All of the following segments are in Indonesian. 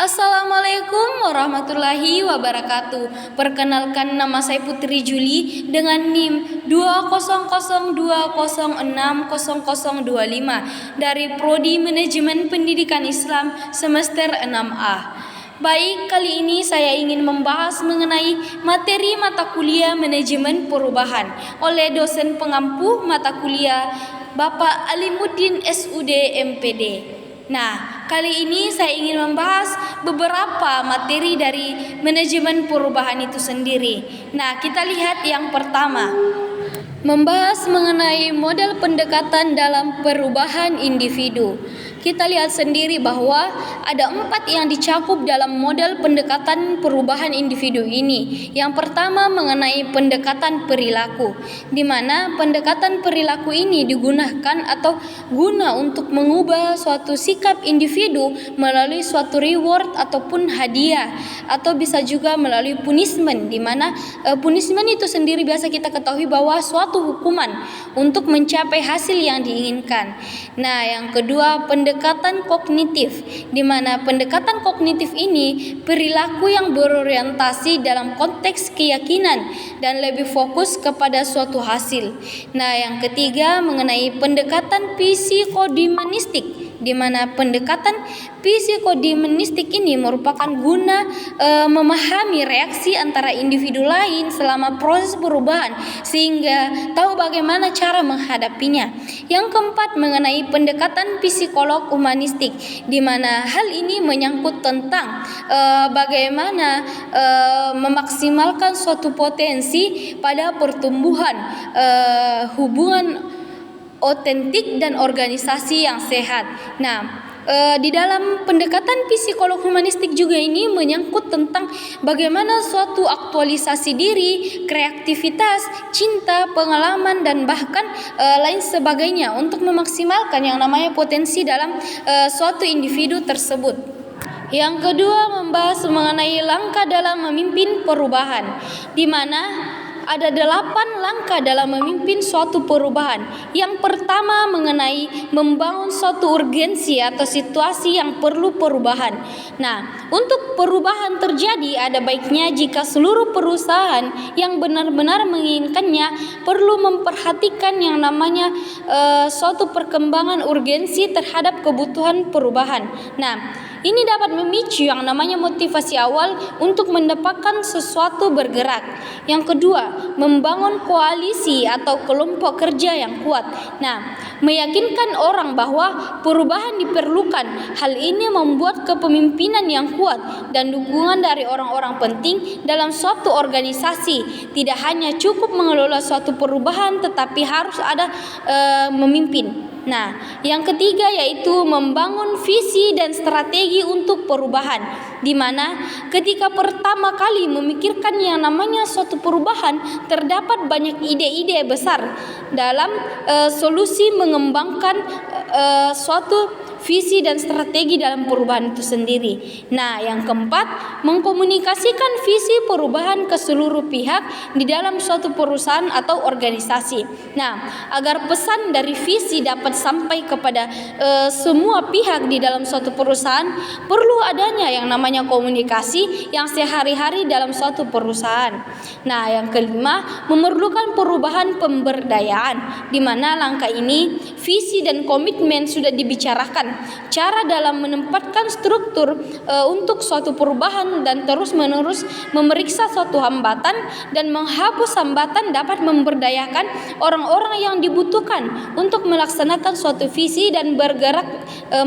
Assalamualaikum warahmatullahi wabarakatuh. Perkenalkan, nama saya Putri Juli dengan NIM 20020600025 dari Prodi Manajemen Pendidikan Islam semester 6A. Baik, kali ini saya ingin membahas mengenai materi mata kuliah Manajemen Perubahan oleh dosen pengampu mata kuliah Bapak Alimuddin SUD MPD. Nah, kali ini saya ingin membahas beberapa materi dari manajemen perubahan itu sendiri. Nah, kita lihat yang pertama, membahas mengenai model pendekatan dalam perubahan individu. Kita lihat sendiri bahwa ada 4 yang dicakup dalam model pendekatan perubahan individu ini. Yang pertama mengenai pendekatan perilaku, di mana pendekatan perilaku ini digunakan atau guna untuk mengubah suatu sikap individu melalui suatu reward ataupun hadiah, atau bisa juga melalui punishment, di mana punishment itu sendiri biasa kita ketahui bahwa suatu hukuman untuk mencapai hasil yang diinginkan. Nah, yang kedua pendekatan kognitif, di mana pendekatan kognitif ini perilaku yang berorientasi dalam konteks keyakinan dan lebih fokus kepada suatu hasil. Nah, yang ketiga mengenai pendekatan psikodinamistik, di mana pendekatan psikodinamistik ini merupakan guna memahami reaksi antara individu lain selama proses perubahan sehingga tahu bagaimana cara menghadapinya. Yang keempat mengenai pendekatan psikolog humanistik, di mana hal ini menyangkut tentang bagaimana memaksimalkan suatu potensi pada pertumbuhan hubungan otentik dan organisasi yang sehat. Nah, di dalam pendekatan psikolog humanistik juga ini menyangkut tentang bagaimana suatu aktualisasi diri, kreativitas, cinta, pengalaman, dan bahkan lain sebagainya untuk memaksimalkan yang namanya potensi dalam suatu individu tersebut. Yang kedua membahas mengenai langkah dalam memimpin perubahan, di mana ada 8 langkah dalam memimpin suatu perubahan. Yang pertama mengenai membangun suatu urgensi atau situasi yang perlu perubahan. Nah, untuk perubahan terjadi ada baiknya jika seluruh perusahaan yang benar-benar menginginkannya perlu memperhatikan yang namanya suatu perkembangan urgensi terhadap kebutuhan perubahan. Nah, ini dapat memicu yang namanya motivasi awal untuk mendapatkan sesuatu bergerak. Yang kedua, membangun koalisi atau kelompok kerja yang kuat. Nah, meyakinkan orang bahwa perubahan diperlukan. Hal ini membuat kepemimpinan yang kuat dan dukungan dari orang-orang penting dalam suatu organisasi. Tidak hanya cukup mengelola suatu perubahan, tetapi harus ada memimpin. Nah, yang ketiga yaitu membangun visi dan strategi untuk perubahan, di mana ketika pertama kali memikirkan yang namanya suatu perubahan, terdapat banyak ide-ide besar dalam solusi mengembangkan suatu visi dan strategi dalam perubahan itu sendiri. Nah, yang keempat, mengkomunikasikan visi perubahan ke seluruh pihak di dalam suatu perusahaan atau organisasi. Nah, agar pesan dari visi dapat sampai kepada semua pihak di dalam suatu perusahaan, perlu adanya yang namanya komunikasi yang sehari-hari dalam suatu perusahaan. Nah, yang kelima, memerlukan perubahan pemberdayaan, di mana langkah ini visi dan komitmen sudah dibicarakan. Cara dalam menempatkan struktur untuk suatu perubahan dan terus-menerus memeriksa suatu hambatan dan menghapus hambatan dapat memberdayakan orang-orang yang dibutuhkan untuk melaksanakan suatu visi dan bergerak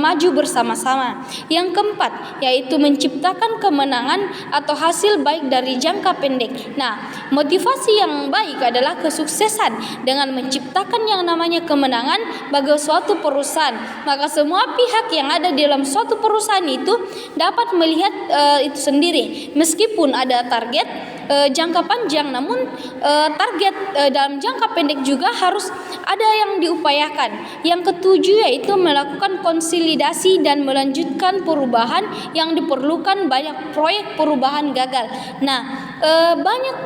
maju bersama-sama. Yang keempat, yaitu menciptakan kemenangan atau hasil baik dari jangka pendek. Nah, motivasi yang baik adalah kesuksesan dengan menciptakan yang namanya kemenangan bagi suatu perusahaan. Maka semua pihak yang ada di dalam suatu perusahaan itu dapat melihat itu sendiri. Meskipun ada target jangka panjang, namun target dalam jangka pendek juga harus ada yang diupayakan. Yang ketujuh yaitu melakukan konsolidasi dan melanjutkan perubahan yang diperlukan banyak proyek perubahan gagal. Nah, banyak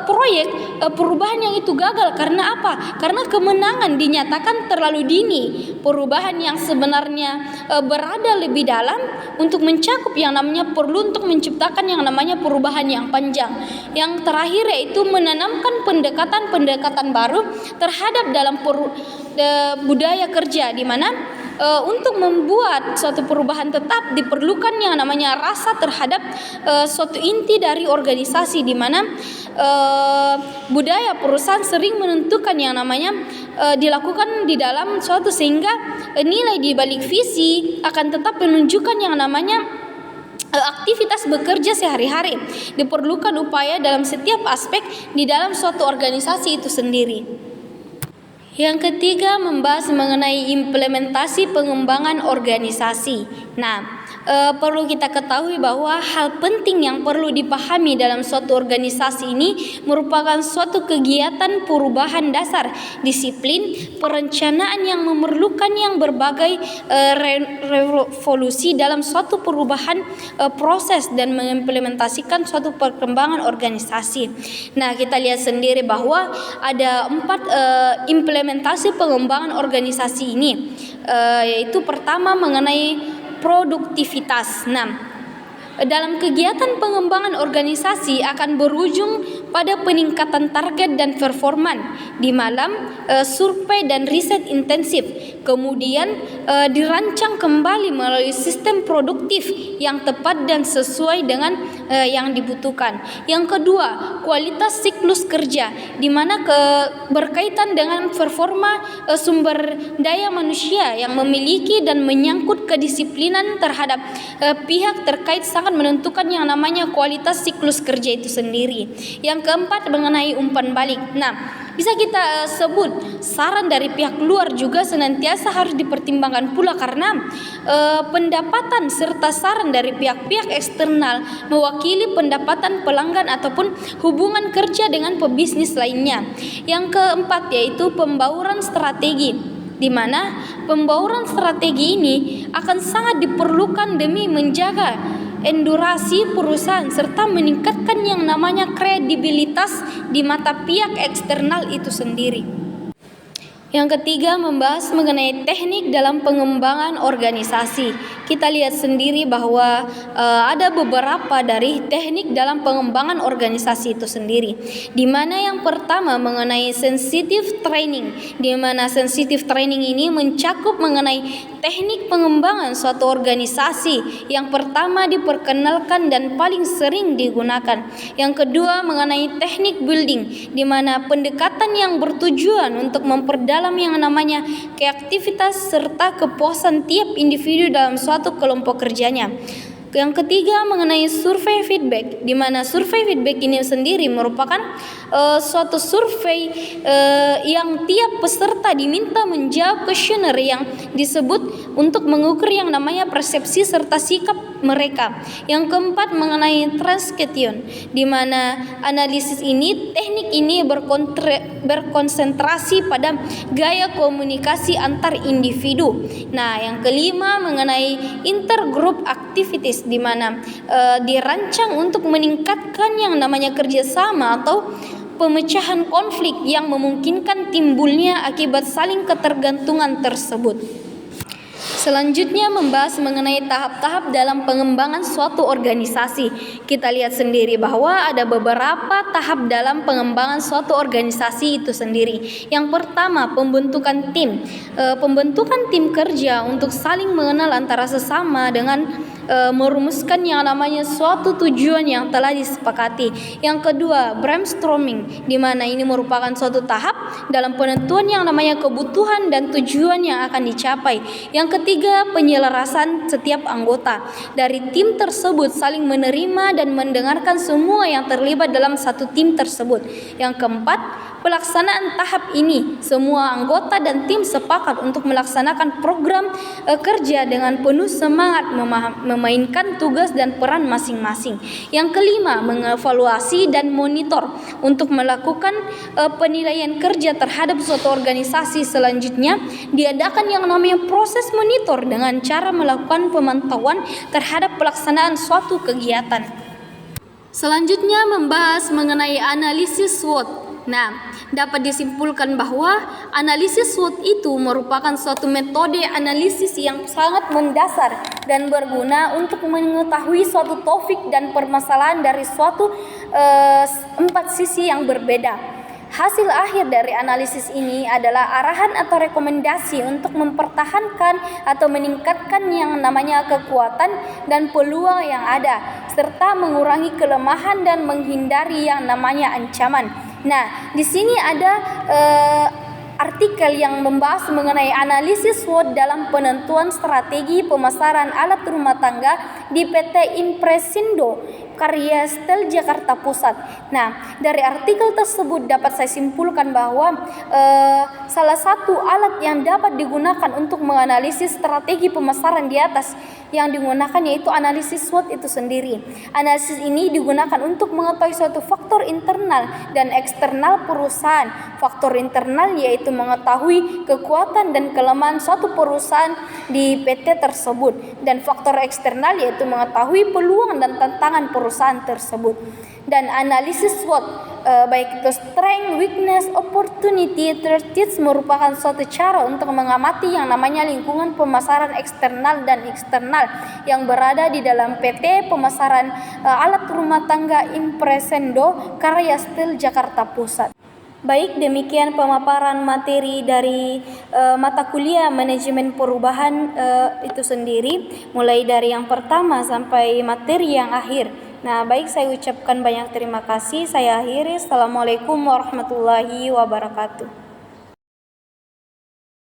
proyek perubahan yang itu gagal. Karena apa? Karena kemenangan dinyatakan terlalu dini. Perubahan yang sebenarnya berada lebih dalam untuk mencakup yang namanya perlu untuk menciptakan yang namanya perubahan yang panjang. Yang terakhir yaitu menanamkan pendekatan-pendekatan baru terhadap dalam budaya kerja, di mana untuk membuat suatu perubahan tetap diperlukan yang namanya rasa terhadap suatu inti dari organisasi, di mana budaya perusahaan sering menentukan yang namanya dilakukan di dalam suatu, sehingga nilai di balik visi akan tetap menunjukkan yang namanya aktivitas bekerja sehari-hari. Diperlukan upaya dalam setiap aspek di dalam suatu organisasi itu sendiri. Yang ketiga, membahas mengenai implementasi pengembangan organisasi. Nah, perlu kita ketahui bahwa hal penting yang perlu dipahami dalam suatu organisasi ini merupakan suatu kegiatan perubahan dasar, disiplin, perencanaan yang memerlukan yang berbagai revolusi dalam suatu perubahan proses dan mengimplementasikan suatu perkembangan organisasi. Nah, kita lihat sendiri bahwa ada 4 implementasi pengembangan organisasi ini, yaitu pertama mengenai produktivitas. Nah, dalam kegiatan pengembangan organisasi akan berujung pada peningkatan target dan performan di malam survei dan riset intensif. Kemudian dirancang kembali melalui sistem produktif yang tepat dan sesuai dengan yang dibutuhkan. Yang kedua, kualitas siklus kerja, di mana berkaitan dengan performa sumber daya manusia yang memiliki dan menyangkut kedisiplinan terhadap pihak terkait sangat menentukan yang namanya kualitas siklus kerja itu sendiri. Yang keempat, mengenai umpan balik. Nah, bisa kita sebut saran dari pihak luar juga senantiasa harus dipertimbangkan pula, karena pendapatan serta saran dari pihak-pihak eksternal mewakili pendapatan pelanggan ataupun hubungan kerja dengan pebisnis lainnya. Yang keempat yaitu pembauran strategi, di mana pembauran strategi ini akan sangat diperlukan demi menjaga endurasi perusahaan serta meningkatkan yang namanya kredibilitas di mata pihak eksternal itu sendiri. Yang ketiga, membahas mengenai teknik dalam pengembangan organisasi. Kita lihat sendiri bahwa ada beberapa dari teknik dalam pengembangan organisasi itu sendiri. Di mana yang pertama mengenai sensitive training, di mana sensitive training ini mencakup mengenai teknik pengembangan suatu organisasi. Yang pertama diperkenalkan dan paling sering digunakan. Yang kedua mengenai teknik building, di mana pendekatan yang bertujuan untuk memperdalam yang namanya kreativitas serta kepuasan tiap individu dalam suatu kelompok kerjanya. Yang ketiga mengenai survei feedback, di mana survei feedback ini sendiri merupakan suatu survei yang tiap peserta diminta menjawab kuesioner yang disebut untuk mengukur yang namanya persepsi serta sikap mereka. Yang keempat mengenai transcription, di mana analisis ini, teknik ini berkonsentrasi pada gaya komunikasi antar individu. Nah, yang kelima mengenai intergroup activities, di mana dirancang untuk meningkatkan yang namanya kerjasama atau pemecahan konflik yang memungkinkan timbulnya akibat saling ketergantungan tersebut. Selanjutnya membahas mengenai tahap-tahap dalam pengembangan suatu organisasi. Kita lihat sendiri bahwa ada beberapa tahap dalam pengembangan suatu organisasi itu sendiri. Yang pertama, pembentukan tim. Pembentukan tim kerja untuk saling mengenal antara sesama dengan merumuskan yang namanya suatu tujuan yang telah disepakati. Yang kedua, brainstorming, di mana ini merupakan suatu tahap dalam penentuan yang namanya kebutuhan dan tujuan yang akan dicapai. Yang ketiga, penyelarasan setiap anggota dari tim tersebut saling menerima dan mendengarkan semua yang terlibat dalam satu tim tersebut. Yang keempat, pelaksanaan tahap ini, semua anggota dan tim sepakat untuk melaksanakan program kerja dengan penuh semangat memainkan tugas dan peran masing-masing. Yang kelima, mengevaluasi dan monitor untuk melakukan penilaian kerja terhadap suatu organisasi. Selanjutnya, diadakan yang namanya proses monitor dengan cara melakukan pemantauan terhadap pelaksanaan suatu kegiatan. Selanjutnya membahas mengenai analisis SWOT. Nah, dapat disimpulkan bahwa analisis SWOT itu merupakan suatu metode analisis yang sangat mendasar dan berguna untuk mengetahui suatu topik dan permasalahan dari suatu empat sisi yang berbeda. Hasil akhir dari analisis ini adalah arahan atau rekomendasi untuk mempertahankan atau meningkatkan yang namanya kekuatan dan peluang yang ada, serta mengurangi kelemahan dan menghindari yang namanya ancaman. Nah, di sini ada artikel yang membahas mengenai analisis SWOT dalam penentuan strategi pemasaran alat rumah tangga di PT Impresindo karya Stel Jakarta Pusat. Nah, dari artikel tersebut dapat saya simpulkan bahwa salah satu alat yang dapat digunakan untuk menganalisis strategi pemasaran di atas yang digunakan yaitu analisis SWOT itu sendiri. Analisis ini digunakan untuk mengetahui suatu faktor internal dan eksternal perusahaan. Faktor internal yaitu mengetahui kekuatan dan kelemahan suatu perusahaan di PT tersebut, dan faktor eksternal yaitu mengetahui peluang dan tantangan perusahaan tersebut. Dan analisis SWOT baik itu strength, weakness, opportunity, threats merupakan suatu cara untuk mengamati yang namanya lingkungan pemasaran eksternal dan eksternal yang berada di dalam PT pemasaran alat rumah tangga Impresindo karya Stel Jakarta Pusat. Baik, demikian pemaparan materi dari mata kuliah manajemen perubahan itu sendiri, mulai dari yang pertama sampai materi yang akhir. Nah, baik, saya ucapkan banyak terima kasih. Saya akhiri. Assalamualaikum warahmatullahi wabarakatuh.